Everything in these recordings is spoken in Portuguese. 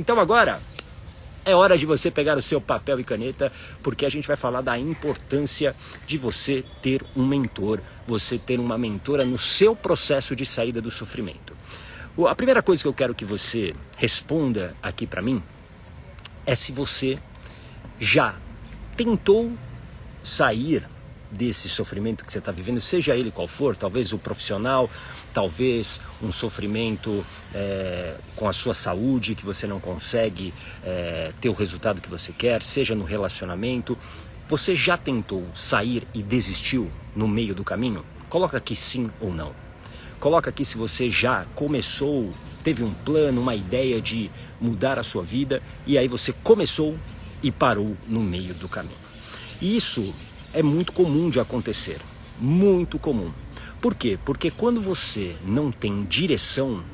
Então agora é hora de você pegar o seu papel e caneta, porque a gente vai falar da importância de você ter um mentor, você ter uma mentora no seu processo de saída do sofrimento. A primeira coisa que eu quero que você responda aqui para mim é se você já tentou sair desse sofrimento que você está vivendo, seja ele qual for, talvez o profissional, talvez um sofrimento com a sua saúde, que você não consegue ter o resultado que você quer, seja no relacionamento. Você já tentou sair e desistiu no meio do caminho? Coloca aqui sim ou não. Coloca aqui se você já começou, teve um plano, uma ideia de mudar a sua vida, e aí você começou e parou no meio do caminho. E isso é muito comum de acontecer, muito comum. Por quê? Porque quando você não tem direção,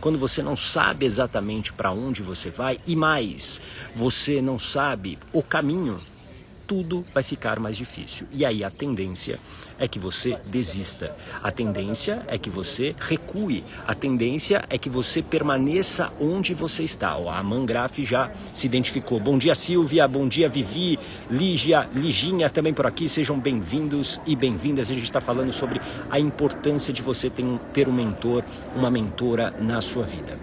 quando você não sabe exatamente para onde você vai, e mais, você não sabe o caminho, tudo vai ficar mais difícil. E aí a tendência é que você desista, a tendência é que você recue, a tendência é que você permaneça onde você está. A Mangraf já se identificou. Bom dia, Silvia, bom dia, Vivi, Liginha também por aqui, sejam bem-vindos e bem-vindas. A gente está falando sobre a importância de você ter um mentor, uma mentora na sua vida.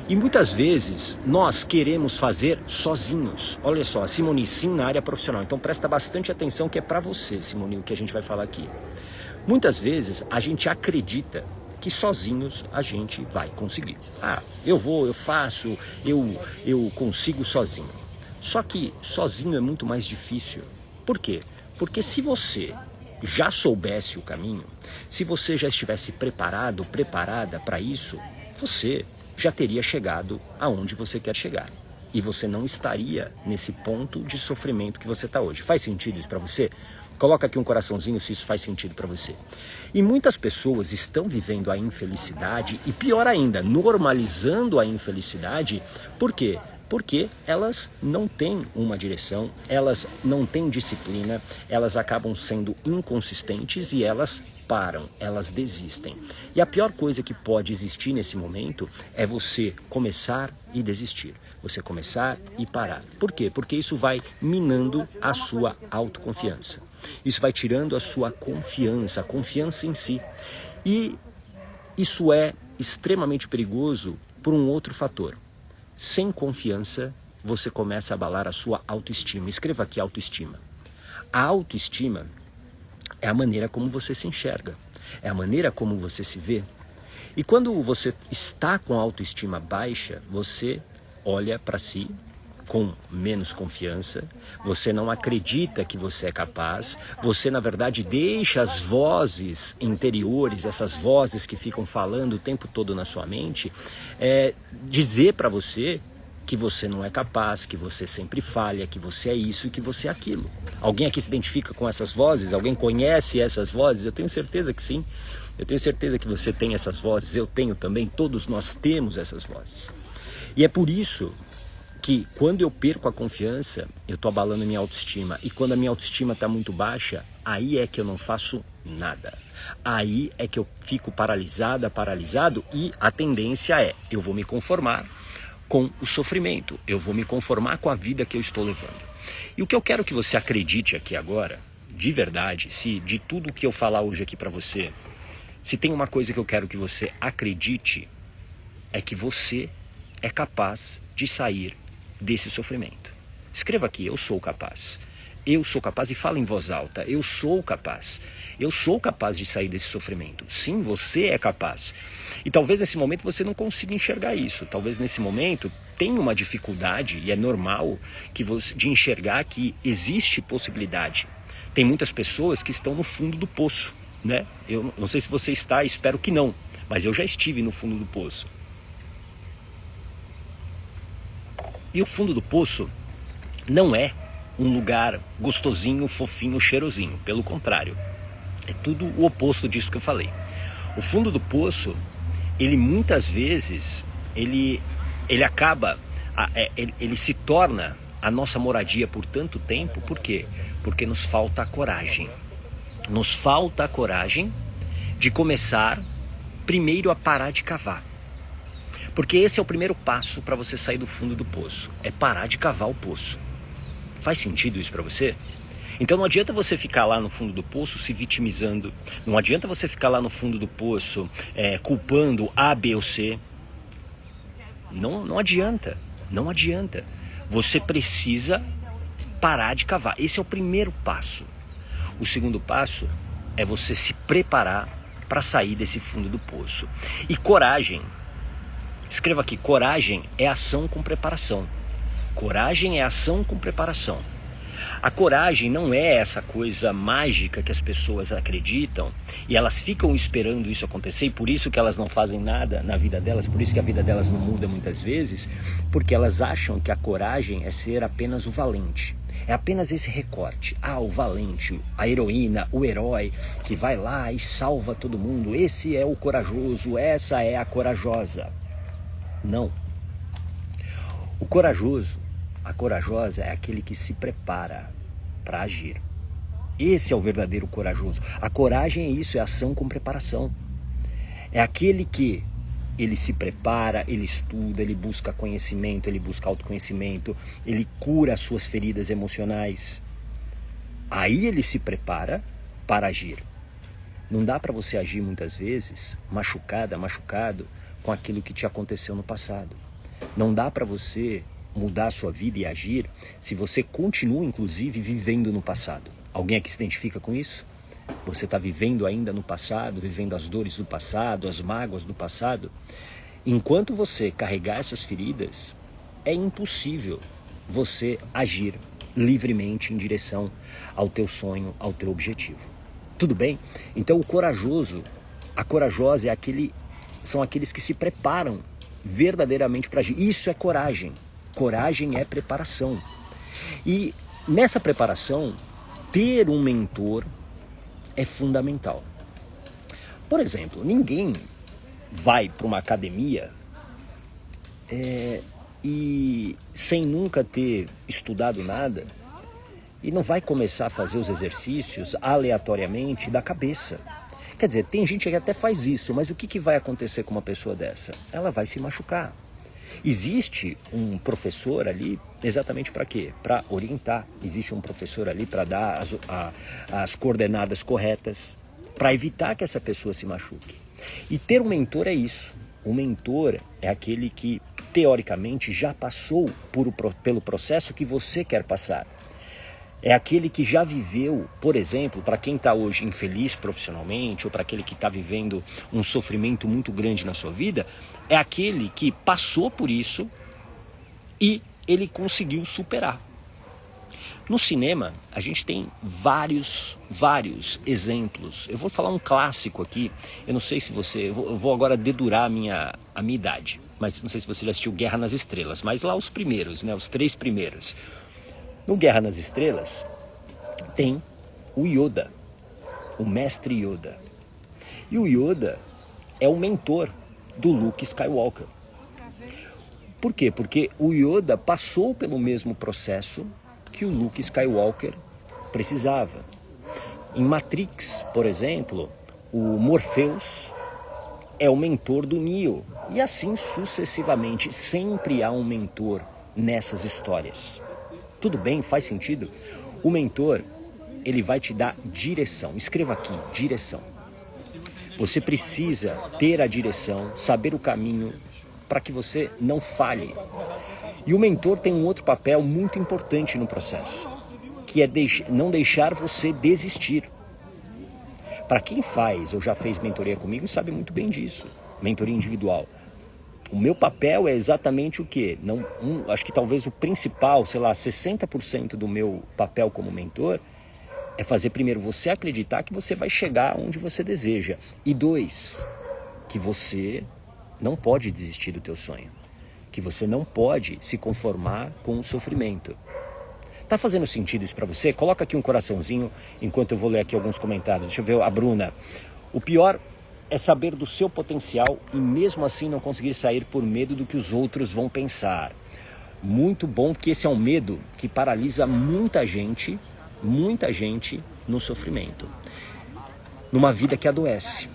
E muitas vezes nós queremos fazer sozinhos. Olha só, Simone, sim, na área profissional. Então presta bastante atenção que é para você, Simone, o que a gente vai falar aqui. Muitas vezes a gente acredita que sozinhos a gente vai conseguir. Eu vou, eu faço, eu consigo sozinho. Só que sozinho é muito mais difícil. Por quê? Porque se você já soubesse o caminho, se você já estivesse preparado, preparada para isso, você já teria chegado aonde você quer chegar. E você não estaria nesse ponto de sofrimento que você está hoje. Faz sentido isso para você? Coloca aqui um coraçãozinho se isso faz sentido para você. E muitas pessoas estão vivendo a infelicidade e, pior ainda, normalizando a infelicidade. Por quê? Porque elas não têm uma direção, elas não têm disciplina, elas acabam sendo inconsistentes e elas param, elas desistem. E a pior coisa que pode existir nesse momento é você começar e desistir. Você começar e parar. Por quê? Porque isso vai minando a sua autoconfiança. Isso vai tirando a sua confiança, a confiança em si. E isso é extremamente perigoso por um outro fator. Sem confiança, você começa a abalar a sua autoestima. Escreva aqui autoestima. A autoestima é a maneira como você se enxerga, é a maneira como você se vê. E quando você está com a autoestima baixa, você olha para si com menos confiança, você não acredita que você é capaz, você na verdade deixa as vozes interiores, essas vozes que ficam falando o tempo todo na sua mente, dizer para você que você não é capaz, que você sempre falha, que você é isso e que você é aquilo. Alguém aqui se identifica com essas vozes? Alguém conhece essas vozes? Eu tenho certeza que sim. Eu tenho certeza que você tem essas vozes, eu tenho também, todos nós temos essas vozes. E é por isso que quando eu perco a confiança, eu estou abalando a minha autoestima. E quando a minha autoestima está muito baixa, aí é que eu não faço nada. Aí é que eu fico paralisado e a tendência é, eu vou me conformar com o sofrimento, eu vou me conformar com a vida que eu estou levando. E o que eu quero que você acredite aqui agora, de verdade, se de tudo que eu falar hoje aqui para você, se tem uma coisa que eu quero que você acredite, é que você é capaz de sair desse sofrimento. Escreva aqui, eu sou capaz. Eu sou capaz, e fala em voz alta, eu sou capaz. Eu sou capaz de sair desse sofrimento. Sim, você é capaz. E talvez nesse momento você não consiga enxergar isso. Talvez nesse momento tenha uma dificuldade, e é normal, de enxergar que existe possibilidade. Tem muitas pessoas que estão no fundo do poço, né? Eu não sei se você está, espero que não, mas eu já estive no fundo do poço. E o fundo do poço não é um lugar gostosinho, fofinho, cheirosinho. Pelo contrário, é tudo o oposto disso que eu falei. O fundo do poço, ele muitas vezes, ele se torna a nossa moradia por tanto tempo. Por quê? Porque nos falta a coragem. Nos falta a coragem de começar primeiro a parar de cavar. Porque esse é o primeiro passo para você sair do fundo do poço, é parar de cavar o poço. Faz sentido isso para você? Então não adianta você ficar lá no fundo do poço se vitimizando, não adianta você ficar lá no fundo do poço culpando A, B ou C. Não adianta, não adianta. Você precisa parar de cavar. Esse é o primeiro passo. O segundo passo é você se preparar para sair desse fundo do poço. E coragem, escreva aqui, coragem é ação com preparação. Coragem é ação com preparação. A coragem não é essa coisa mágica que as pessoas acreditam e elas ficam esperando isso acontecer e por isso que elas não fazem nada na vida delas, por isso que a vida delas não muda muitas vezes, porque elas acham que a coragem é ser apenas o valente. É apenas esse recorte. O valente, a heroína, o herói que vai lá e salva todo mundo. Esse é o corajoso, essa é a corajosa. Não. O corajoso, a corajosa é aquele que se prepara para agir. Esse é o verdadeiro corajoso. A coragem é isso, é ação com preparação. É aquele que ele se prepara, ele estuda, ele busca conhecimento, ele busca autoconhecimento, ele cura as suas feridas emocionais. Aí ele se prepara para agir. Não dá para você agir muitas vezes machucado com aquilo que te aconteceu no passado. Não dá para você mudar a sua vida e agir se você continua, inclusive, vivendo no passado. Alguém aqui se identifica com isso? Você está vivendo ainda no passado, vivendo as dores do passado, as mágoas do passado. Enquanto você carregar essas feridas, é impossível você agir livremente em direção ao teu sonho, ao teu objetivo. Tudo bem? Então o corajoso, a corajosa são aqueles que se preparam verdadeiramente para agir. Isso é coragem. Coragem é preparação. E nessa preparação, ter um mentor é fundamental. Por exemplo, ninguém vai para uma academia e sem nunca ter estudado nada e não vai começar a fazer os exercícios aleatoriamente da cabeça. Quer dizer, tem gente que até faz isso, mas o que vai acontecer com uma pessoa dessa? Ela vai se machucar. Existe um professor ali exatamente para quê? Para orientar. Existe um professor ali para dar as coordenadas corretas, para evitar que essa pessoa se machuque. E ter um mentor é isso. O mentor é aquele que, teoricamente, já passou pelo processo que você quer passar. É aquele que já viveu, por exemplo, para quem está hoje infeliz profissionalmente, ou para aquele que está vivendo um sofrimento muito grande na sua vida, é aquele que passou por isso e ele conseguiu superar. No cinema, a gente tem vários exemplos. Eu vou falar um clássico aqui, eu não sei se você... Eu vou agora dedurar a minha idade, mas não sei se você já assistiu Guerra nas Estrelas, mas lá os primeiros, né, os 3 primeiros. No Guerra nas Estrelas, tem o Yoda, o mestre Yoda. E o Yoda é o mentor do Luke Skywalker. Por quê? Porque o Yoda passou pelo mesmo processo que o Luke Skywalker precisava. Em Matrix, por exemplo, o Morpheus é o mentor do Neo. E assim sucessivamente, sempre há um mentor nessas histórias. Tudo bem? Faz sentido? O mentor, ele vai te dar direção. Escreva aqui, direção. Você precisa ter a direção, saber o caminho para que você não falhe. E o mentor tem um outro papel muito importante no processo, que é não deixar você desistir. Para quem faz ou já fez mentoria comigo, sabe muito bem disso. Mentoria individual. O meu papel é exatamente o quê? Acho que talvez o principal, 60% do meu papel como mentor é fazer primeiro você acreditar que você vai chegar onde você deseja. E 2, que você não pode desistir do teu sonho. Que você não pode se conformar com o sofrimento. Tá fazendo sentido isso para você? Coloca aqui um coraçãozinho enquanto eu vou ler aqui alguns comentários. Deixa eu ver a Bruna. O pior é saber do seu potencial e mesmo assim não conseguir sair por medo do que os outros vão pensar. Muito bom, porque esse é um medo que paralisa muita gente no sofrimento. Numa vida que adoece.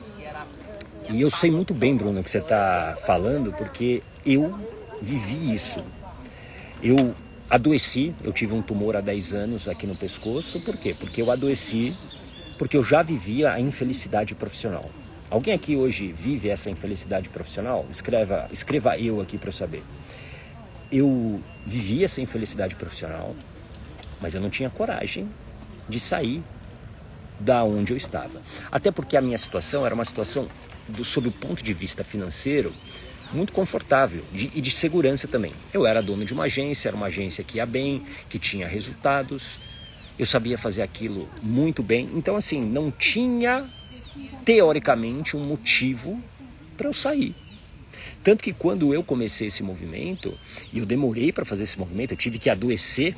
E eu sei muito bem, Bruno, o que você está falando, porque eu vivi isso. Eu adoeci, eu tive um tumor há 10 anos aqui no pescoço. Por quê? Porque eu adoeci, porque eu já vivia a infelicidade profissional. Alguém aqui hoje vive essa infelicidade profissional? Escreva eu aqui para eu saber. Eu vivia essa infelicidade profissional, mas eu não tinha coragem de sair da onde eu estava. Até porque a minha situação era uma situação, sob o ponto de vista financeiro, muito confortável e de segurança também. Eu era dono de uma agência, era uma agência que ia bem, que tinha resultados, eu sabia fazer aquilo muito bem. Então, assim, não tinha, teoricamente, um motivo para eu sair. Tanto que quando eu comecei esse movimento, e eu demorei para fazer esse movimento, eu tive que adoecer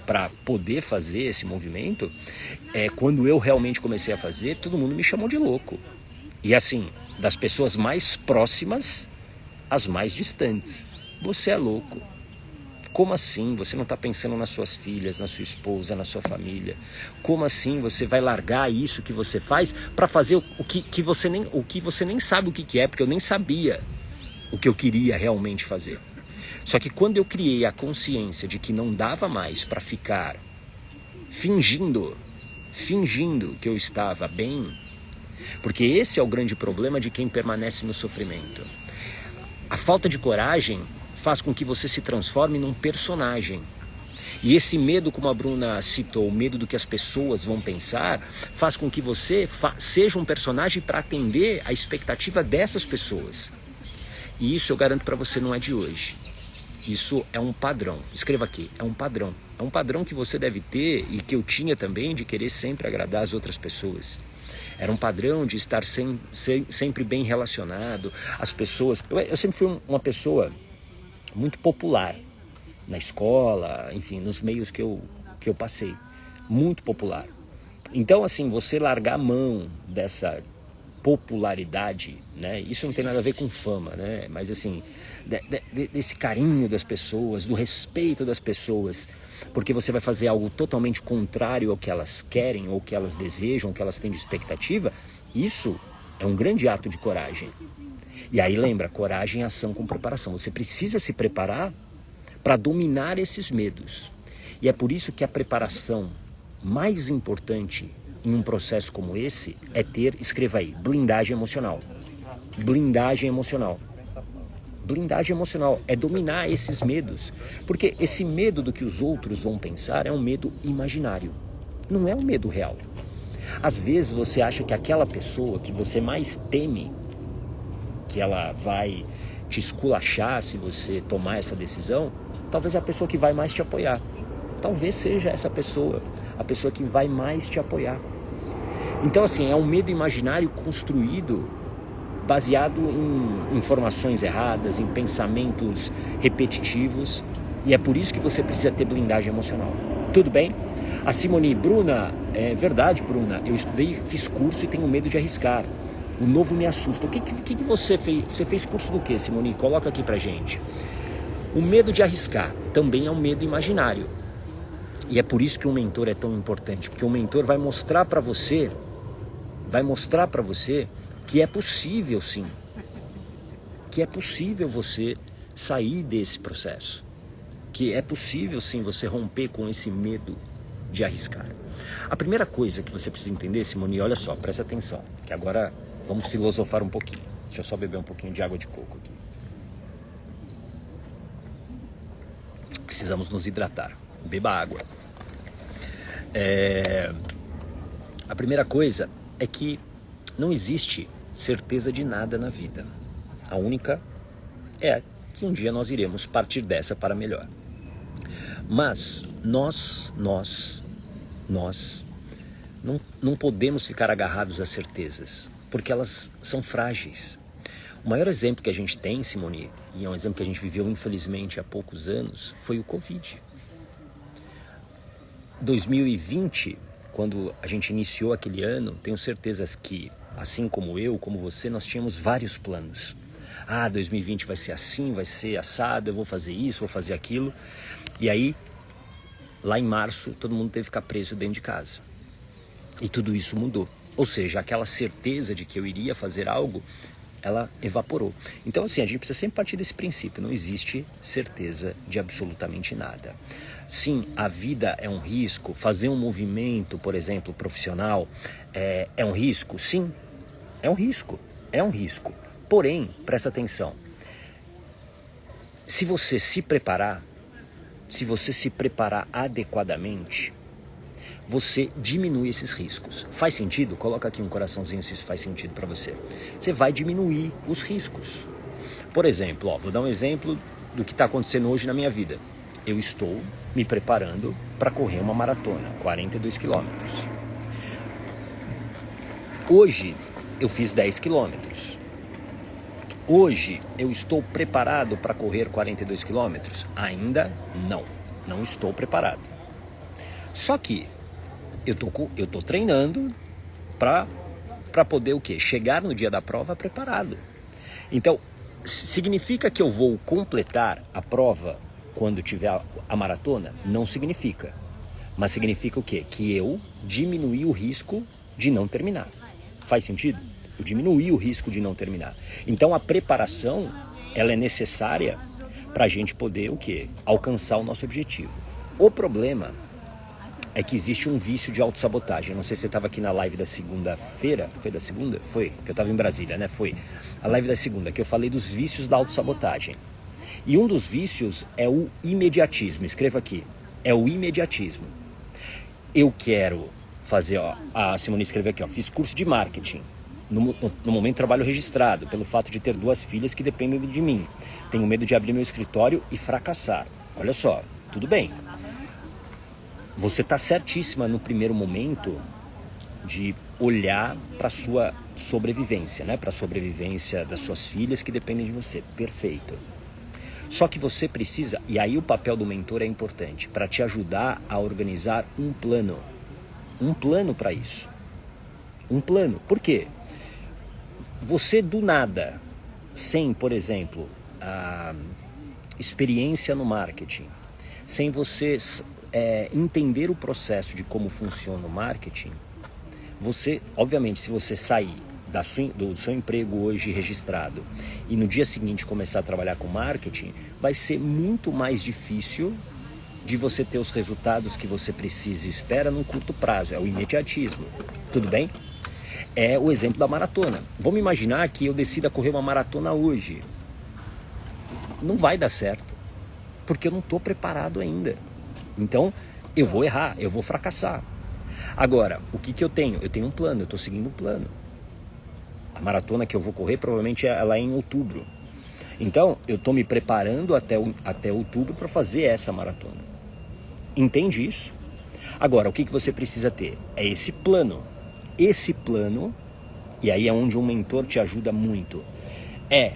para poder fazer esse movimento, quando eu realmente comecei a fazer, todo mundo me chamou de louco. E assim, das pessoas mais próximas às mais distantes. Você é louco. Como assim? Você não está pensando nas suas filhas, na sua esposa, na sua família? Como assim você vai largar isso que você faz para fazer o que você nem sabe o que é, porque eu nem sabia o que eu queria realmente fazer. Só que quando eu criei a consciência de que não dava mais para ficar fingindo que eu estava bem, porque esse é o grande problema de quem permanece no sofrimento. A falta de coragem faz com que você se transforme num personagem. E esse medo, como a Bruna citou, o medo do que as pessoas vão pensar, faz com que você seja um personagem para atender a expectativa dessas pessoas. E isso eu garanto para você não é de hoje. Isso é um padrão. Escreva aqui, é um padrão. É um padrão que você deve ter e que eu tinha também de querer sempre agradar as outras pessoas. Era um padrão de estar sempre bem relacionado. As pessoas... Eu sempre fui uma pessoa muito popular na escola, enfim, nos meios que eu passei. Muito popular. Então, assim, você largar a mão dessa popularidade, né? Isso não tem nada a ver com fama, né? Mas assim, desse carinho das pessoas, do respeito das pessoas, porque você vai fazer algo totalmente contrário ao que elas querem, ou que elas desejam, ou que elas têm de expectativa. Isso é um grande ato de coragem. E aí lembra, coragem é ação com preparação. Você precisa se preparar para dominar esses medos. E é por isso que a preparação mais importante em um processo como esse é ter, escreva aí, blindagem emocional. Blindagem emocional. Blindagem emocional é dominar esses medos. Porque esse medo do que os outros vão pensar é um medo imaginário. Não é um medo real. Às vezes você acha que aquela pessoa que você mais teme, que ela vai te esculachar se você tomar essa decisão, talvez é a pessoa que vai mais te apoiar. Talvez seja essa pessoa, a pessoa que vai mais te apoiar. Então, assim, é um medo imaginário construído baseado em informações erradas, em pensamentos repetitivos. E é por isso que você precisa ter blindagem emocional. Tudo bem? A Simone, Bruna, é verdade, Bruna, eu estudei, fiz curso e tenho medo de arriscar. O novo me assusta. O que você fez? Você fez curso do que, Simone? Coloca aqui pra gente. O medo de arriscar também é um medo imaginário. E é por isso que um mentor é tão importante, porque o mentor vai mostrar para você que é possível sim, que é possível você sair desse processo, que é possível sim você romper com esse medo de arriscar. A primeira coisa que você precisa entender, Simone, olha só, presta atenção, que agora vamos filosofar um pouquinho. Deixa eu só beber um pouquinho de água de coco aqui. Precisamos nos hidratar. Beba água. A primeira coisa é que não existe certeza de nada na vida. A única é que um dia nós iremos partir dessa para melhor. Mas nós não podemos ficar agarrados às certezas, porque elas são frágeis. O maior exemplo que a gente tem, Simone, e é um exemplo que a gente viveu infelizmente há poucos anos, foi o Covid. 2020, quando a gente iniciou aquele ano, tenho certeza que, assim como eu, como você, nós tínhamos vários planos. 2020 vai ser assim, vai ser assado, eu vou fazer isso, vou fazer aquilo. E aí, lá em março, todo mundo teve que ficar preso dentro de casa. E tudo isso mudou. Ou seja, aquela certeza de que eu iria fazer algo, ela evaporou. Então, assim, a gente precisa sempre partir desse princípio. Não existe certeza de absolutamente nada. Sim, a vida é um risco. Fazer um movimento, por exemplo, profissional, é um risco? Sim, é um risco. É um risco. Porém, presta atenção. Se você se preparar adequadamente, você diminui esses riscos. Faz sentido? Coloca aqui um coraçãozinho se isso faz sentido para você. Você vai diminuir os riscos. Por exemplo, vou dar um exemplo do que está acontecendo hoje na minha vida. Eu estou me preparando para correr uma maratona, 42 quilômetros. Hoje eu fiz 10 quilômetros. Hoje eu estou preparado para correr 42 quilômetros? Ainda não estou preparado. Só que eu tô treinando para poder o quê? Chegar no dia da prova preparado. Então, significa que eu vou completar a prova quando tiver a maratona? Não significa. Mas significa o quê? Que eu diminuí o risco de não terminar. Faz sentido? Eu diminuí o risco de não terminar. Então, a preparação, ela é necessária para a gente poder o quê? Alcançar o nosso objetivo. O problema é que existe um vício de autossabotagem. Não sei se você estava aqui na live da segunda-feira. Foi da segunda? Foi, que eu estava em Brasília, né? Foi a live da segunda, que eu falei dos vícios da autossabotagem. E um dos vícios é o imediatismo. Escreva aqui. É o imediatismo. Eu quero fazer, a Simone escreveu aqui, fiz curso de marketing. No momento trabalho registrado, pelo fato de ter 2 filhas que dependem de mim. Tenho medo de abrir meu escritório e fracassar. Olha só, tudo bem. Você está certíssima no primeiro momento de olhar para a sua sobrevivência, né? Para a sobrevivência das suas filhas que dependem de você. Perfeito. Só que você precisa, e aí o papel do mentor é importante, para te ajudar a organizar um plano. Um plano para isso. Um plano. Por quê? Você do nada, sem, por exemplo, a experiência no marketing, sem você entender o processo de como funciona o marketing, você, obviamente, se você sair do seu emprego hoje registrado e no dia seguinte começar a trabalhar com marketing, vai ser muito mais difícil de você ter os resultados que você precisa e espera num curto prazo. É o imediatismo. Tudo bem? É o exemplo da maratona. Vamos imaginar que eu decida correr uma maratona hoje. Não vai dar certo, porque eu não estou preparado ainda. Então, eu vou errar, eu vou fracassar. Agora, o que eu tenho? Eu tenho um plano, eu estou seguindo um plano. A maratona que eu vou correr, provavelmente ela é em outubro. Então, eu estou me preparando até outubro para fazer essa maratona. Entende isso? Agora, o que você precisa ter? É esse plano. Esse plano, e aí é onde um mentor te ajuda muito, é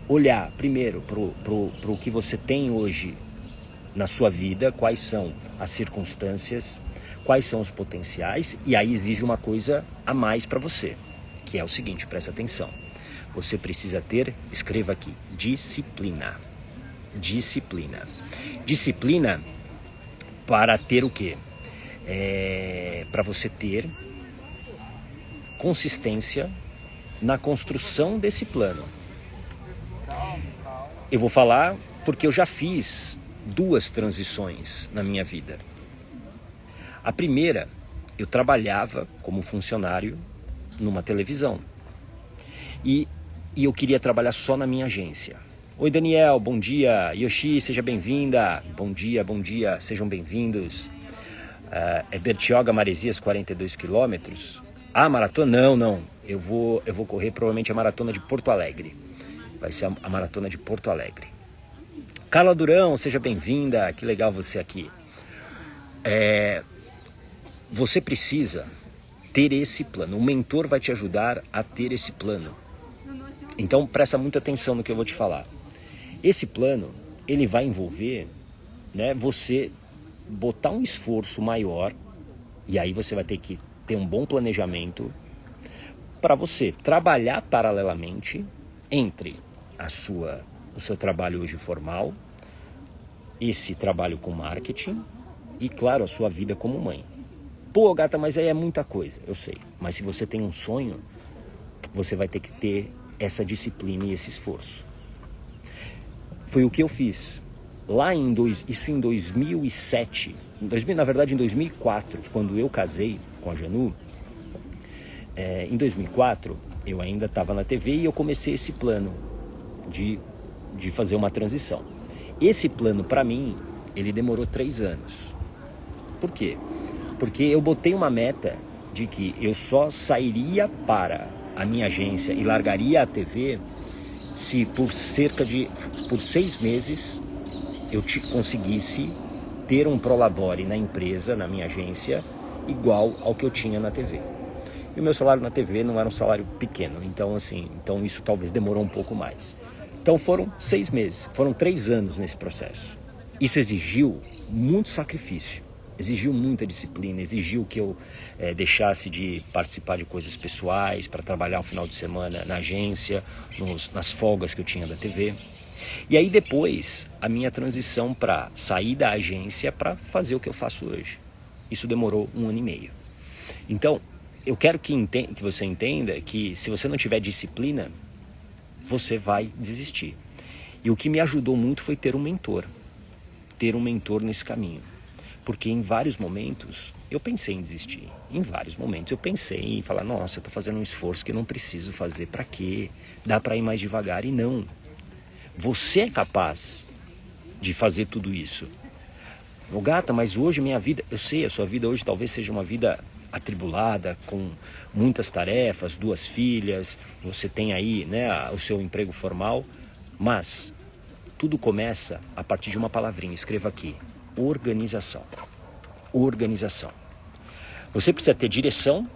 olhar primeiro pro que você tem hoje na sua vida, quais são as circunstâncias, quais são os potenciais, e aí exige uma coisa a mais para você, que é o seguinte, presta atenção. Você precisa ter, escreva aqui, disciplina. Disciplina. Disciplina para ter o quê? Para você ter consistência na construção desse plano. Eu vou falar porque eu já fiz 2 transições na minha vida. A primeira, eu trabalhava como funcionário numa televisão. E eu queria trabalhar só na minha agência. Oi, Daniel, bom dia. Yoshi, seja bem-vinda. Bom dia, sejam bem-vindos. É Bertioga, Maresias, 42 quilômetros. Maratona? Não. Eu vou correr provavelmente a maratona de Porto Alegre. Vai ser a maratona de Porto Alegre. Carla Durão, seja bem-vinda. Que legal você aqui. Você precisa ter esse plano. O mentor vai te ajudar a ter esse plano. Então, presta muita atenção no que eu vou te falar. Esse plano, ele vai envolver, né, você botar um esforço maior, e aí você vai ter que ter um bom planejamento para você trabalhar paralelamente entre o seu trabalho hoje formal, esse trabalho com marketing e, claro, a sua vida como mãe. Pô, Gata, mas aí é muita coisa, eu sei. Mas se você tem um sonho, você vai ter que ter essa disciplina e esse esforço. Foi o que eu fiz. Lá isso em 2007, na verdade em 2004, quando eu casei com a Janu, em 2004 eu ainda estava na TV e eu comecei esse plano de fazer uma transição. Esse plano, para mim, ele demorou 3 anos. Por quê? Porque eu botei uma meta de que eu só sairia para a minha agência e largaria a TV se por 6 meses eu conseguisse ter um prolabore na empresa, na minha agência, igual ao que eu tinha na TV. E o meu salário na TV não era um salário pequeno, então isso talvez demorou um pouco mais. Então foram 6 meses, foram 3 anos nesse processo. Isso exigiu muito sacrifício, exigiu muita disciplina, exigiu que eu deixasse de participar de coisas pessoais para trabalhar o final de semana na agência, nas folgas que eu tinha da TV. E aí depois, a minha transição para sair da agência para fazer o que eu faço hoje. Isso demorou 1 ano e meio. Então, eu quero que você entenda que se você não tiver disciplina, você vai desistir. E o que me ajudou muito foi ter um mentor nesse caminho. Porque em vários momentos eu pensei em desistir. Em vários momentos eu pensei em falar, nossa, eu estou fazendo um esforço que eu não preciso fazer, para quê? Dá para ir mais devagar. E não. Você é capaz de fazer tudo isso. Ô Gata, mas hoje minha vida, eu sei, a sua vida hoje talvez seja uma vida atribulada, com muitas tarefas, 2 filhas, você tem aí, né, o seu emprego formal, mas tudo começa a partir de uma palavrinha, escreva aqui, organização. Organização. Você precisa ter direção,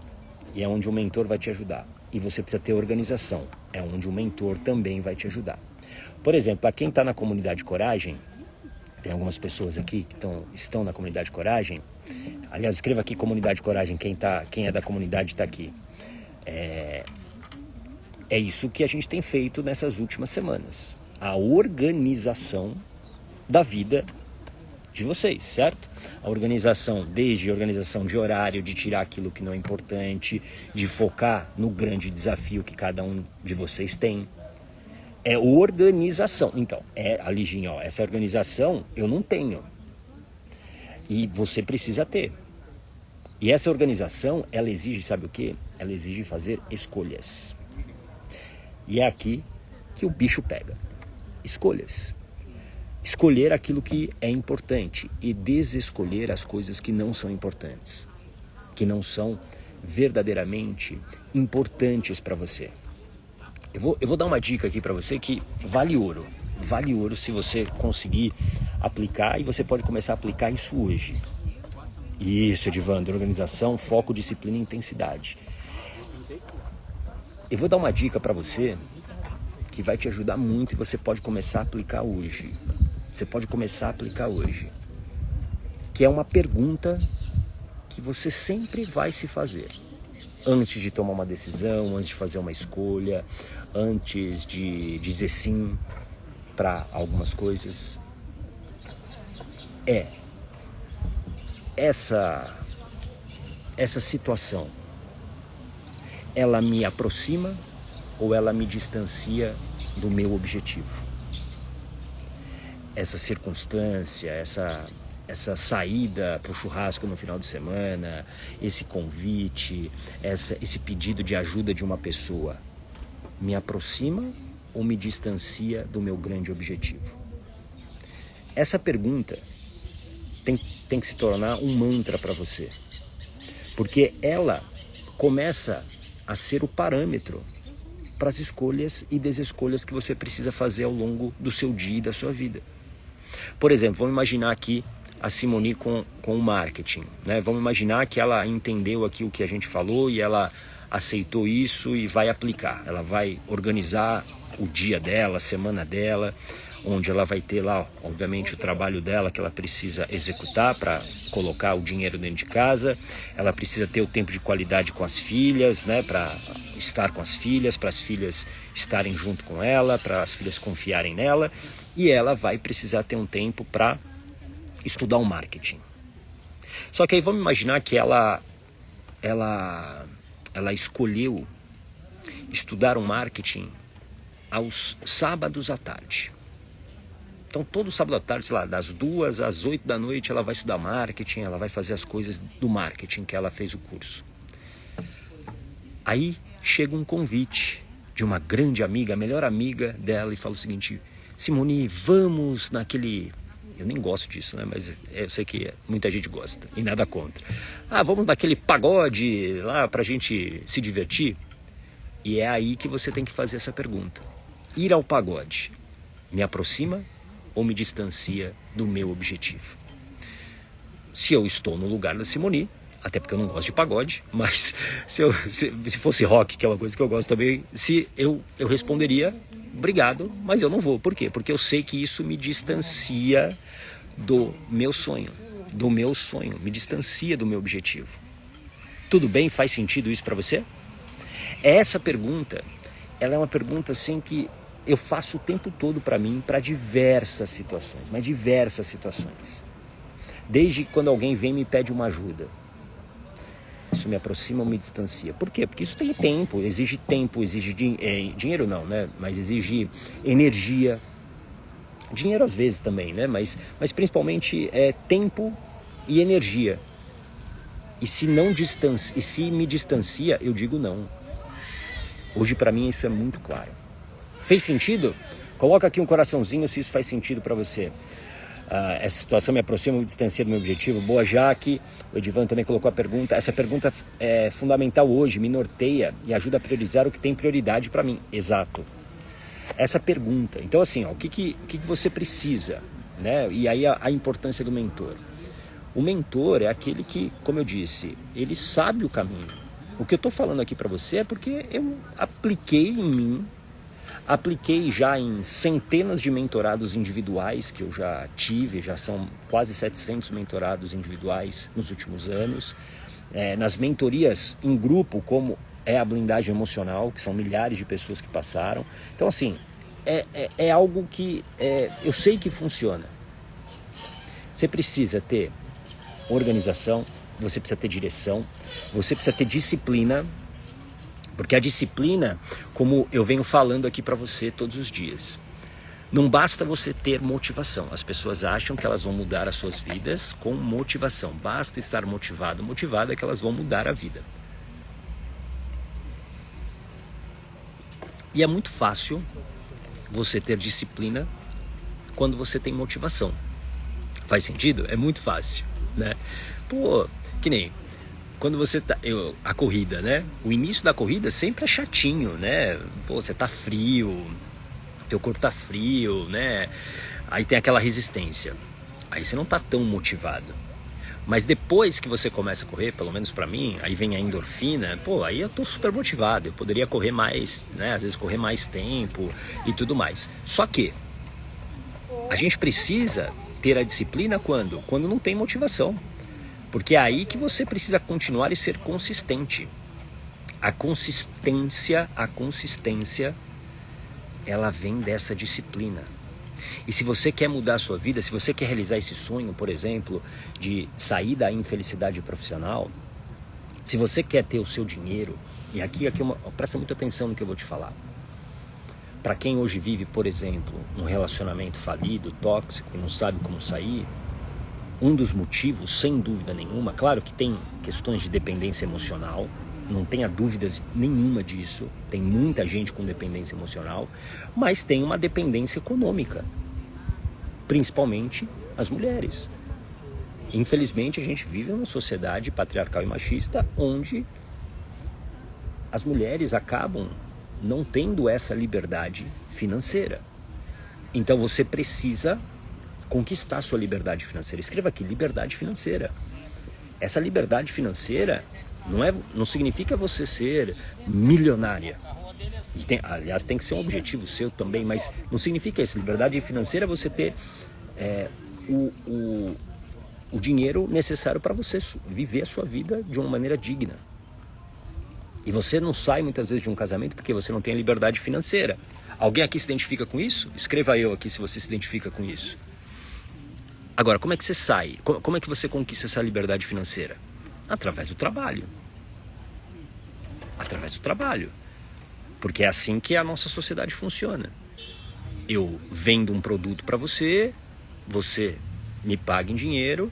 e é onde o mentor vai te ajudar. E você precisa ter organização, é onde o mentor também vai te ajudar. Por exemplo, para quem está na comunidade Coragem, tem algumas pessoas aqui que estão na comunidade Coragem. Aliás, escreva aqui comunidade Coragem, quem é da comunidade está aqui. É isso que a gente tem feito nessas últimas semanas. A organização da vida de vocês, certo? A organização, desde a organização de horário, de tirar aquilo que não é importante, de focar no grande desafio que cada um de vocês tem. É organização. Então, a Liginha, ó, essa organização eu não tenho. E você precisa ter. E essa organização, ela exige, sabe o quê? Ela exige fazer escolhas. E é aqui que o bicho pega. Escolhas. Escolher aquilo que é importante e desescolher as coisas que não são importantes, que não são verdadeiramente importantes para você. Eu vou dar uma dica aqui para você que vale ouro. Vale ouro se você conseguir aplicar, e você pode começar a aplicar isso hoje. Isso, Edivandro, organização, foco, disciplina e intensidade. Eu vou dar uma dica para você que vai te ajudar muito e você pode começar a aplicar hoje. Você pode começar a aplicar hoje. Que é uma pergunta que você sempre vai se fazer. Antes de tomar uma decisão, antes de fazer uma escolha, antes de dizer sim para algumas coisas. Essa situação, ela me aproxima ou ela me distancia do meu objetivo? Essa circunstância, essa saída para o churrasco no final de semana, esse convite, esse pedido de ajuda de uma pessoa, me aproxima ou me distancia do meu grande objetivo? Essa pergunta tem que se tornar um mantra para você, porque ela começa a ser o parâmetro para as escolhas e desescolhas que você precisa fazer ao longo do seu dia e da sua vida. Por exemplo, vamos imaginar aqui a Simone com o marketing, né? Vamos imaginar que ela entendeu aqui o que a gente falou e ela aceitou isso e vai aplicar. Ela vai organizar o dia dela, a semana dela, onde ela vai ter lá, obviamente, o trabalho dela que ela precisa executar para colocar o dinheiro dentro de casa. Ela precisa ter o tempo de qualidade com as filhas, né? Para estar com as filhas, para as filhas estarem junto com ela, para as filhas confiarem nela. E ela vai precisar ter um tempo para estudar o marketing. Só que aí vamos imaginar que ela escolheu estudar o marketing aos sábados à tarde. Então todo sábado à tarde, sei lá, das 2 às 8 da noite ela vai estudar marketing, ela vai fazer as coisas do marketing que ela fez o curso. Aí chega um convite de uma grande amiga, a melhor amiga dela, e fala o seguinte: Simone, vamos naquele... Eu nem gosto disso, né? Mas eu sei que muita gente gosta e nada contra. Vamos naquele pagode lá pra gente se divertir? E é aí que você tem que fazer essa pergunta. Ir ao pagode me aproxima ou me distancia do meu objetivo? Se eu estou no lugar da Simone, até porque eu não gosto de pagode, mas se fosse rock, que é uma coisa que eu gosto também, eu responderia: obrigado, mas eu não vou. Por quê? Porque eu sei que isso me distancia do meu sonho, me distancia do meu objetivo. Tudo bem? Faz sentido isso para você? Essa pergunta, ela é uma pergunta assim que eu faço o tempo todo para mim, para diversas situações, mas diversas situações. Desde quando alguém vem e me pede uma ajuda. Isso me aproxima ou me distancia? Por quê? Porque isso tem tempo, exige dinheiro não, né? Mas exige energia. Dinheiro às vezes também, né? Mas principalmente tempo e energia. E se me distancia, eu digo não. Hoje para mim isso é muito claro. Fez sentido? Coloca aqui um coraçãozinho se isso faz sentido para você. Essa situação me aproxima ou me distancia do meu objetivo? Boa, Jaque. O Edivan também colocou a pergunta. Essa pergunta é fundamental hoje, me norteia e ajuda a priorizar o que tem prioridade para mim. Exato. Essa pergunta. Então assim, o que você precisa, né? E aí a importância do mentor. O mentor é aquele que, como eu disse, ele sabe o caminho. O que eu estou falando aqui para você é porque eu apliquei em mim, apliquei já em centenas de mentorados individuais que eu já tive, já são quase 700 mentorados individuais nos últimos anos, nas mentorias em grupo, como é a blindagem emocional, que são milhares de pessoas que passaram. Então assim, é algo que eu sei que funciona. Você precisa ter organização, você precisa ter direção, você precisa ter disciplina, porque a disciplina, como eu venho falando aqui para você todos os dias, não basta você ter motivação. As pessoas acham que elas vão mudar as suas vidas com motivação. Basta estar motivada que elas vão mudar a vida. E é muito fácil você ter disciplina quando você tem motivação. Faz sentido? É muito fácil, né? Pô, que nem quando você tá... a corrida, né? O início da corrida sempre é chatinho, né? Pô, você tá frio, teu corpo tá frio, né? Aí tem aquela resistência. Aí você não tá tão motivado. Mas depois que você começa a correr, pelo menos pra mim, aí vem a endorfina, pô, aí eu tô super motivado. Eu poderia correr mais, né? Às vezes correr mais tempo e tudo mais. Só que a gente precisa ter a disciplina quando? Quando não tem motivação. Porque é aí que você precisa continuar e ser consistente. A consistência, ela vem dessa disciplina. E se você quer mudar a sua vida, se você quer realizar esse sonho, por exemplo, de sair da infelicidade profissional, se você quer ter o seu dinheiro, e aqui presta muita atenção no que eu vou te falar. Para quem hoje vive, por exemplo, num relacionamento falido, tóxico, e não sabe como sair, um dos motivos, sem dúvida nenhuma, claro que tem questões de dependência emocional, não tenha dúvidas nenhuma disso, tem muita gente com dependência emocional, mas tem uma dependência econômica, principalmente as mulheres. Infelizmente a gente vive numa sociedade patriarcal e machista onde as mulheres acabam não tendo essa liberdade financeira. Então você precisa conquistar sua liberdade financeira. Escreva aqui, liberdade financeira. Essa liberdade financeira não significa você ser milionária. Aliás, tem que ser um objetivo seu também, mas não significa isso. Liberdade financeira é você ter o dinheiro necessário para você viver a sua vida de uma maneira digna. E você não sai muitas vezes de um casamento porque você não tem a liberdade financeira. Alguém aqui se identifica com isso? Escreva eu aqui se você se identifica com isso. Agora, como é que você sai? Como é que você conquista essa liberdade financeira? Através do trabalho. Através do trabalho. Porque é assim que a nossa sociedade funciona. Eu vendo um produto para você, você me paga em dinheiro,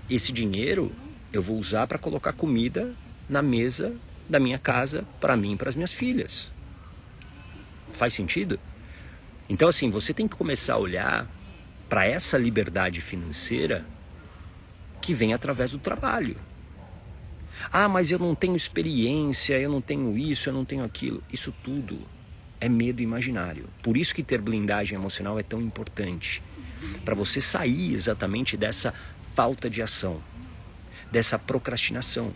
esse dinheiro eu vou usar para colocar comida na mesa da minha casa para mim e para as minhas filhas. Faz sentido? Então assim, você tem que começar a olhar para essa liberdade financeira que vem através do trabalho. Ah, mas eu não tenho experiência, eu não tenho isso, eu não tenho aquilo. Isso tudo é medo imaginário. Por isso que ter blindagem emocional é tão importante. Para você sair exatamente dessa falta de ação, dessa procrastinação.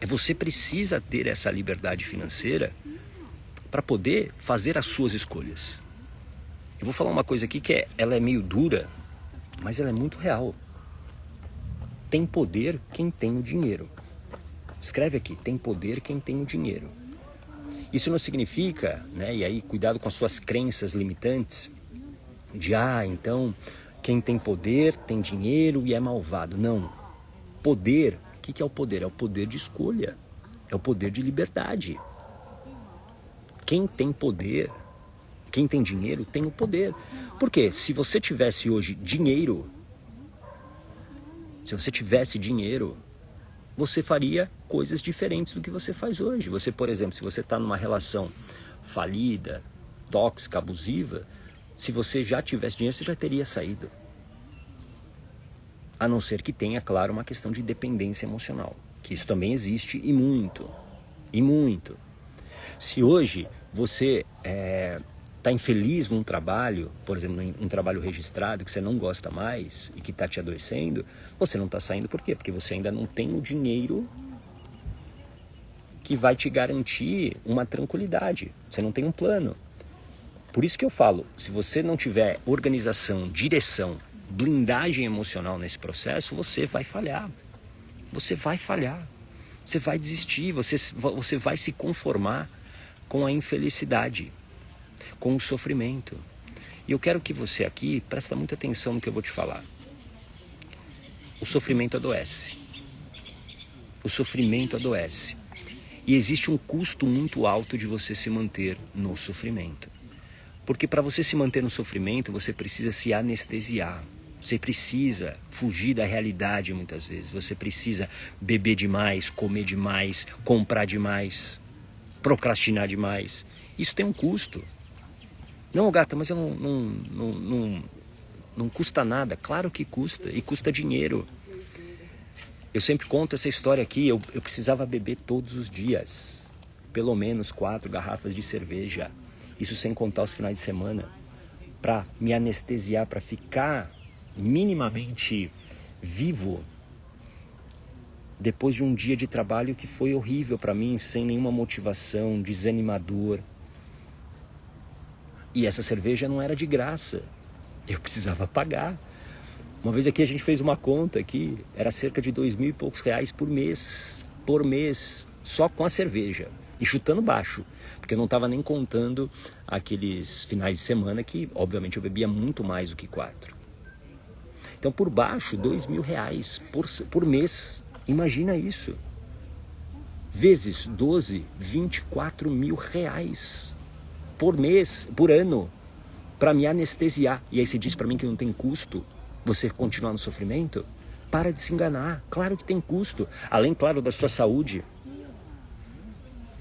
Você precisa ter essa liberdade financeira para poder fazer as suas escolhas. Eu vou falar uma coisa aqui que ela é meio dura, mas ela é muito real. Tem poder quem tem o dinheiro. Escreve aqui, tem poder quem tem o dinheiro. Isso não significa, né, e aí cuidado com as suas crenças limitantes, de então quem tem poder tem dinheiro e é malvado. Não. Poder, o que é o poder? É o poder de escolha, é o poder de liberdade. Quem tem poder, quem tem dinheiro tem o poder. Porque se você tivesse hoje dinheiro, você faria coisas diferentes do que você faz hoje. Você, por exemplo, se você está numa relação falida, tóxica, abusiva, se você já tivesse dinheiro, você já teria saído. A não ser que tenha, claro, uma questão de dependência emocional, que isso também existe e muito, e muito. Se hoje você está infeliz num trabalho, por exemplo, um trabalho registrado que você não gosta mais e que está te adoecendo, você não está saindo por quê? Porque você ainda não tem o dinheiro que vai te garantir uma tranquilidade, você não tem um plano. Por isso que eu falo, se você não tiver organização, direção, blindagem emocional nesse processo, você vai falhar. Você vai falhar. Você vai desistir, você vai se conformar com a infelicidade, com o sofrimento. E eu quero que você aqui preste muita atenção no que eu vou te falar. O sofrimento adoece. O sofrimento adoece. E existe um custo muito alto de você se manter no sofrimento. Porque para você se manter no sofrimento, você precisa se anestesiar. Você precisa fugir da realidade muitas vezes. Você precisa beber demais, comer demais, comprar demais, procrastinar demais. Isso tem um custo. Não, gata, mas eu não custa nada. Claro que custa, e custa dinheiro. Eu sempre conto essa história aqui, eu precisava beber todos os dias, pelo menos 4 garrafas de cerveja. Isso sem contar os finais de semana, para me anestesiar, para ficar minimamente vivo depois de um dia de trabalho que foi horrível para mim, sem nenhuma motivação, desanimador. E essa cerveja não era de graça, eu precisava pagar. Uma vez aqui a gente fez uma conta aqui, era cerca de 2.000 e poucos reais por mês, só com a cerveja, e chutando baixo, porque eu não estava nem contando aqueles finais de semana que, obviamente, eu bebia muito mais do que 4. Então, por baixo, 2.000 reais por mês, imagina isso, vezes 12, 24 mil reais por mês, por ano, para me anestesiar. E aí você diz para mim que não tem custo você continuar no sofrimento? Para de se enganar, claro que tem custo, além, claro, da sua saúde.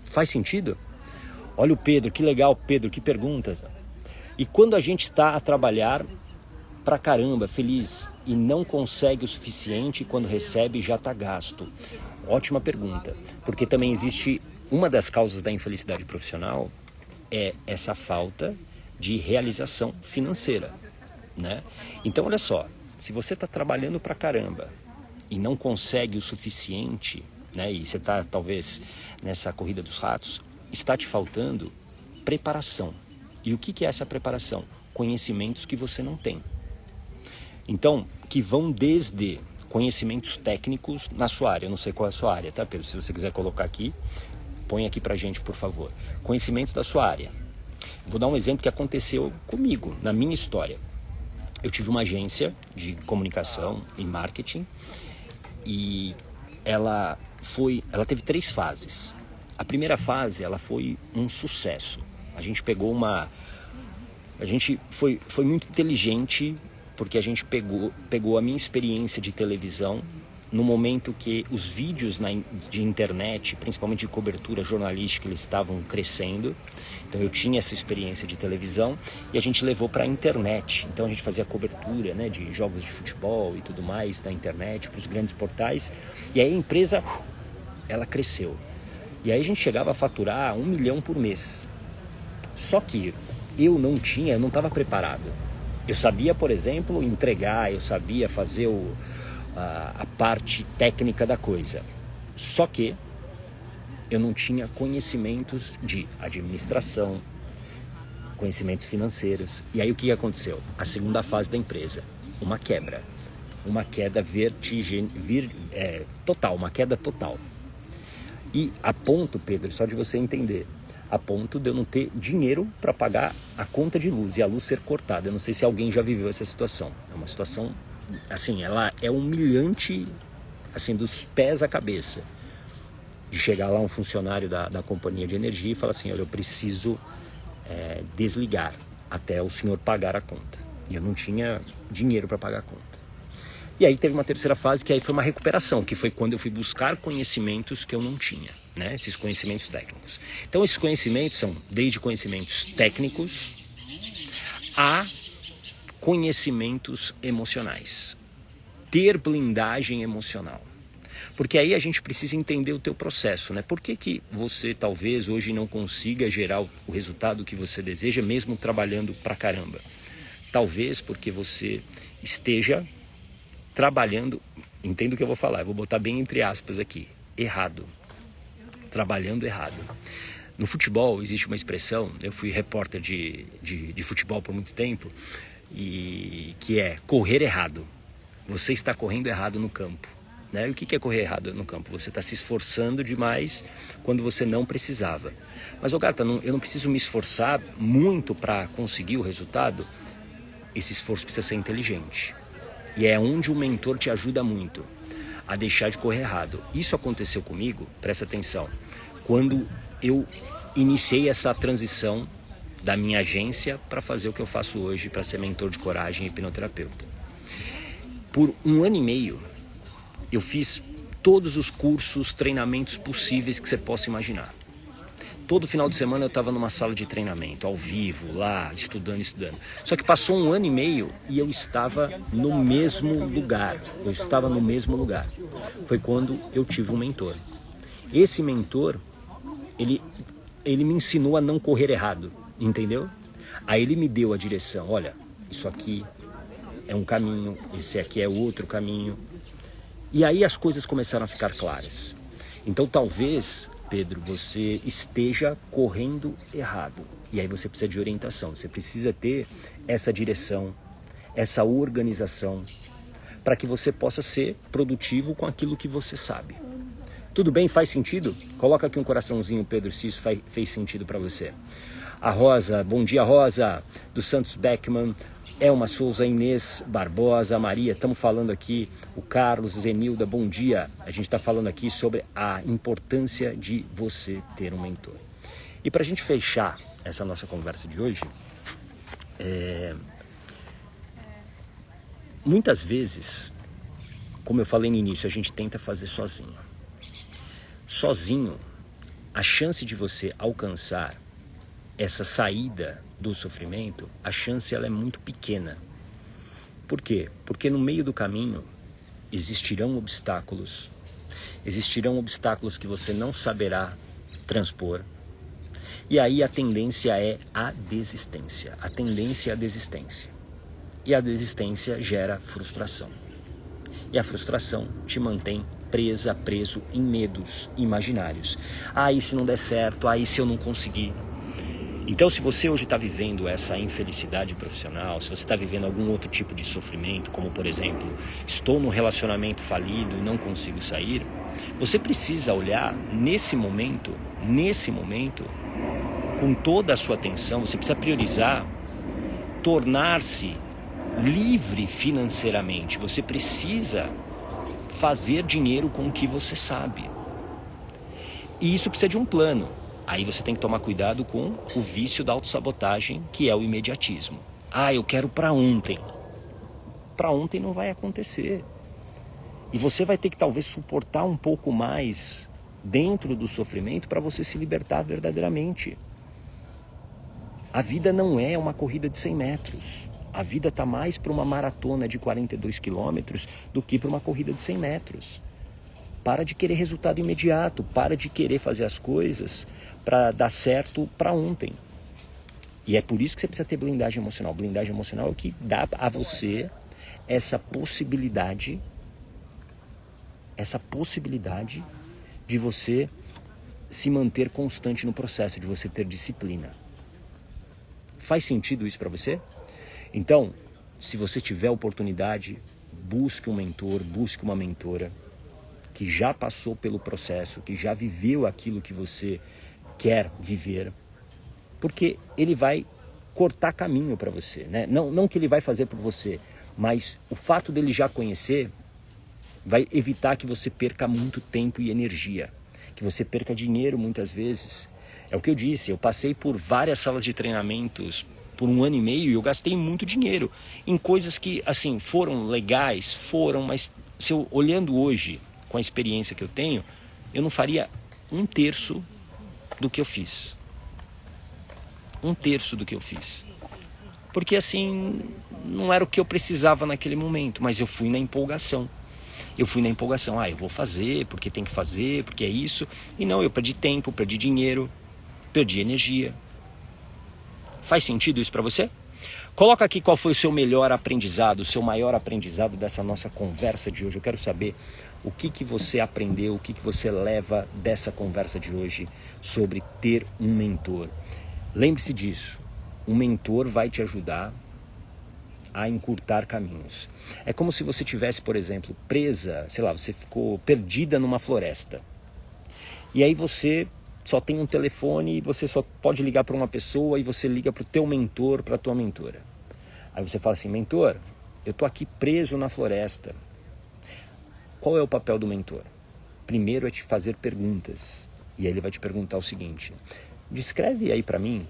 Faz sentido? Olha o Pedro, que legal, Pedro, que perguntas. E quando a gente está a trabalhar pra caramba, feliz, e não consegue o suficiente, quando recebe já está gasto? Ótima pergunta, porque também existe uma das causas da infelicidade profissional, é essa falta de realização financeira, né? Então olha só, se você está trabalhando pra caramba e não consegue o suficiente, né, e você está talvez nessa corrida dos ratos, está te faltando preparação. E o que é essa preparação? Conhecimentos que você não tem. Então, que vão desde conhecimentos técnicos na sua área. Eu não sei qual é a sua área, tá, Pedro? Se você quiser colocar aqui, põe aqui pra gente, por favor. Conhecimentos da sua área. Vou dar um exemplo que aconteceu comigo, na minha história. eu tive uma agência de comunicação e marketing e ela teve 3 fases. A primeira fase, ela foi um sucesso. A gente foi muito inteligente porque a gente pegou a minha experiência de televisão no momento que os vídeos de internet, principalmente de cobertura jornalística, eles estavam crescendo. Então eu tinha essa experiência de televisão e a gente levou para a internet. Então a gente fazia cobertura, né, de jogos de futebol e tudo mais na internet, para os grandes portais. E aí a empresa, ela cresceu. E aí a gente chegava a faturar 1 milhão por mês. Só que eu não estava preparado. Eu sabia, por exemplo, entregar, eu sabia fazer a parte técnica da coisa. Só que eu não tinha conhecimentos de administração, conhecimentos financeiros. E aí o que aconteceu? A segunda fase da empresa, uma queda total, uma queda total. E a ponto, Pedro, só de você entender, a ponto de eu não ter dinheiro para pagar a conta de luz e a luz ser cortada. Eu não sei se alguém já viveu essa situação. É uma situação, assim, ela é humilhante, assim, dos pés à cabeça. De chegar lá um funcionário da companhia de energia e falar assim, olha, eu preciso desligar até o senhor pagar a conta. E eu não tinha dinheiro para pagar a conta. E aí teve uma terceira fase, que aí foi uma recuperação, que foi quando eu fui buscar conhecimentos que eu não tinha, né? Esses conhecimentos técnicos. Então esses conhecimentos são desde conhecimentos técnicos a conhecimentos emocionais. Ter blindagem emocional. Porque aí a gente precisa entender o teu processo, né? Por que você talvez hoje não consiga gerar o resultado que você deseja, mesmo trabalhando pra caramba? Talvez porque você esteja trabalhando, entendo o que eu vou falar, eu vou botar bem entre aspas aqui, errado. Trabalhando errado. No futebol existe uma expressão, eu fui repórter de futebol por muito tempo, e que é correr errado. Você está correndo errado no campo. Né? E o que é correr errado no campo? Você está se esforçando demais quando você não precisava. Mas, Gata, eu não preciso me esforçar muito para conseguir o resultado. Esse esforço precisa ser inteligente. E é onde o mentor te ajuda muito a deixar de correr errado. Isso aconteceu comigo, presta atenção, quando eu iniciei essa transição da minha agência para fazer o que eu faço hoje, para ser mentor de coragem e hipnoterapeuta. Por 1 ano e meio, eu fiz todos os cursos, treinamentos possíveis que você possa imaginar. Todo final de semana eu estava numa sala de treinamento, ao vivo, lá, estudando. Só que passou 1 ano e meio e eu estava no mesmo lugar. Foi quando eu tive um mentor. Esse mentor, ele me ensinou a não correr errado, entendeu? Aí ele me deu a direção, olha, isso aqui é um caminho, esse aqui é outro caminho. E aí as coisas começaram a ficar claras. Então talvez, Pedro, você esteja correndo errado. E aí você precisa de orientação, você precisa ter essa direção, essa organização, para que você possa ser produtivo com aquilo que você sabe. Tudo bem? Faz sentido? Coloca aqui um coraçãozinho, Pedro, se isso fez sentido para você. A Rosa, bom dia, Rosa, do Santos Beckman, Elma Souza, Inês Barbosa, Maria, estamos falando aqui, o Carlos, Zenilda, bom dia. A gente está falando aqui sobre a importância de você ter um mentor. E para a gente fechar essa nossa conversa de hoje, muitas vezes, como eu falei no início, a gente tenta fazer sozinho. Sozinho, a chance de você alcançar essa saída do sofrimento, a chance ela é muito pequena. Por quê? Porque no meio do caminho existirão obstáculos que você não saberá transpor. E aí a tendência é a desistência. E a desistência gera frustração. E a frustração te mantém preso em medos imaginários. E se não der certo? E se eu não conseguir? Então, se você hoje está vivendo essa infelicidade profissional, se você está vivendo algum outro tipo de sofrimento, como por exemplo, estou num relacionamento falido e não consigo sair, você precisa olhar nesse momento, com toda a sua atenção, você precisa priorizar tornar-se livre financeiramente. Você precisa fazer dinheiro com o que você sabe. E isso precisa de um plano. Aí você tem que tomar cuidado com o vício da autossabotagem, que é o imediatismo. Ah, eu quero para ontem. Para ontem não vai acontecer. E você vai ter que talvez suportar um pouco mais dentro do sofrimento para você se libertar verdadeiramente. A vida não é uma corrida de 100 metros. A vida está mais para uma maratona de 42 quilômetros do que para uma corrida de 100 metros. Para de querer resultado imediato, para de querer fazer as coisas para dar certo para ontem. E é por isso que você precisa ter blindagem emocional. Blindagem emocional é o que dá a você essa possibilidade de você se manter constante no processo, de você ter disciplina. Faz sentido isso para você? Então, se você tiver oportunidade, busque um mentor, busque uma mentora que já passou pelo processo, que já viveu aquilo que você quer viver, porque ele vai cortar caminho para você, né? Não que ele vai fazer por você, mas o fato dele já conhecer vai evitar que você perca muito tempo e energia, que você perca dinheiro muitas vezes. É o que eu disse, eu passei por várias salas de treinamentos por 1 ano e meio e eu gastei muito dinheiro em coisas que, assim, foram legais, mas se eu olhando hoje, com a experiência que eu tenho, eu não faria 1/3 do que eu fiz. 1/3 do que eu fiz. Porque, assim, não era o que eu precisava naquele momento, mas eu fui na empolgação. Eu vou fazer, porque tem que fazer, porque é isso. E não, eu perdi tempo, perdi dinheiro, perdi energia. Faz sentido isso para você? Coloca aqui qual foi o seu melhor aprendizado, o seu maior aprendizado dessa nossa conversa de hoje. Eu quero saber o que você aprendeu, o que você leva dessa conversa de hoje sobre ter um mentor. Lembre-se disso, um mentor vai te ajudar a encurtar caminhos. É como se você tivesse, por exemplo, presa, sei lá, você ficou perdida numa floresta. E aí você só tem um telefone e você só pode ligar para uma pessoa e você liga para o teu mentor, para a tua mentora. Aí você fala assim, mentor, eu tô aqui preso na floresta. Qual é o papel do mentor? Primeiro é te fazer perguntas. E aí ele vai te perguntar o seguinte, descreve aí para mim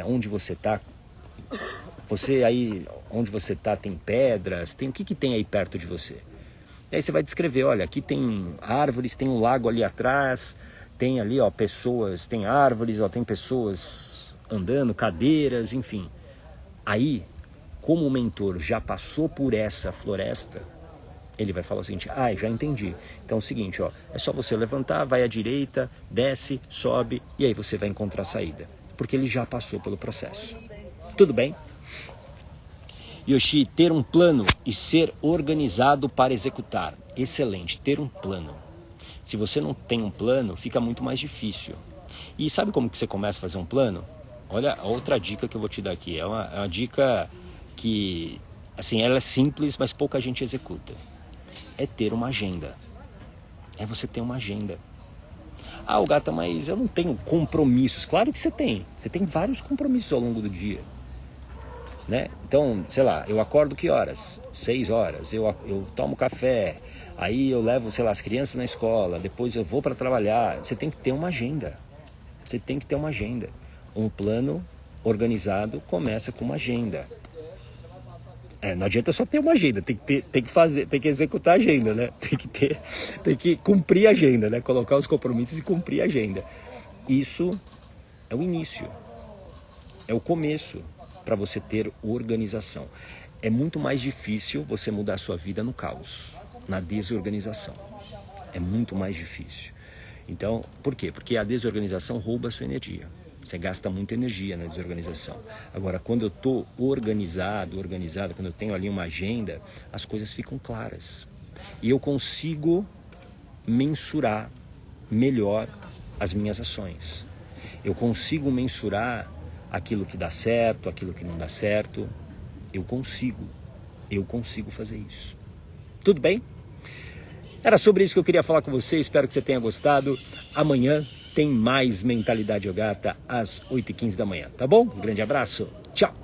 onde você está. Você aí, onde você está, tem pedras, o que tem aí perto de você? E aí você vai descrever, olha, aqui tem árvores, tem um lago ali atrás, tem ali, ó, pessoas, tem árvores, ó, tem pessoas andando, cadeiras, enfim. Aí, como o mentor já passou por essa floresta, ele vai falar o seguinte, já entendi. Então é o seguinte, ó, é só você levantar, vai à direita, desce, sobe, e aí você vai encontrar a saída. Porque ele já passou pelo processo. Tudo bem? Yoshi, ter um plano e ser organizado para executar. Excelente, ter um plano. Se você não tem um plano, fica muito mais difícil. E sabe como que você começa a fazer um plano? Olha a outra dica que eu vou te dar aqui. É uma dica que, assim, ela é simples, mas pouca gente executa. É ter uma agenda. É você ter uma agenda. Gata, mas eu não tenho compromissos. Claro que você tem. Você tem vários compromissos ao longo do dia. Né? Então, sei lá, eu acordo que horas? 6 horas, eu tomo café, aí eu levo, sei lá, as crianças na escola, depois eu vou para trabalhar. Você tem que ter uma agenda. Você tem que ter uma agenda. Um plano organizado começa com uma agenda. Não adianta só ter uma agenda, tem que fazer, tem que executar a agenda, né? Tem que cumprir a agenda, né? Colocar os compromissos e cumprir a agenda. Isso é o início, é o começo para você ter organização. É muito mais difícil você mudar a sua vida no caos, na desorganização. É muito mais difícil. Então, por quê? Porque a desorganização rouba a sua energia. Você gasta muita energia na desorganização. Agora, quando eu estou organizado, quando eu tenho ali uma agenda, as coisas ficam claras. E eu consigo mensurar melhor as minhas ações. Eu consigo mensurar aquilo que dá certo, aquilo que não dá certo. Eu consigo fazer isso. Tudo bem? Era sobre isso que eu queria falar com você, espero que você tenha gostado. Amanhã tem mais Mentalidade Yogata às 8h15 da manhã, tá bom? Um grande abraço, tchau!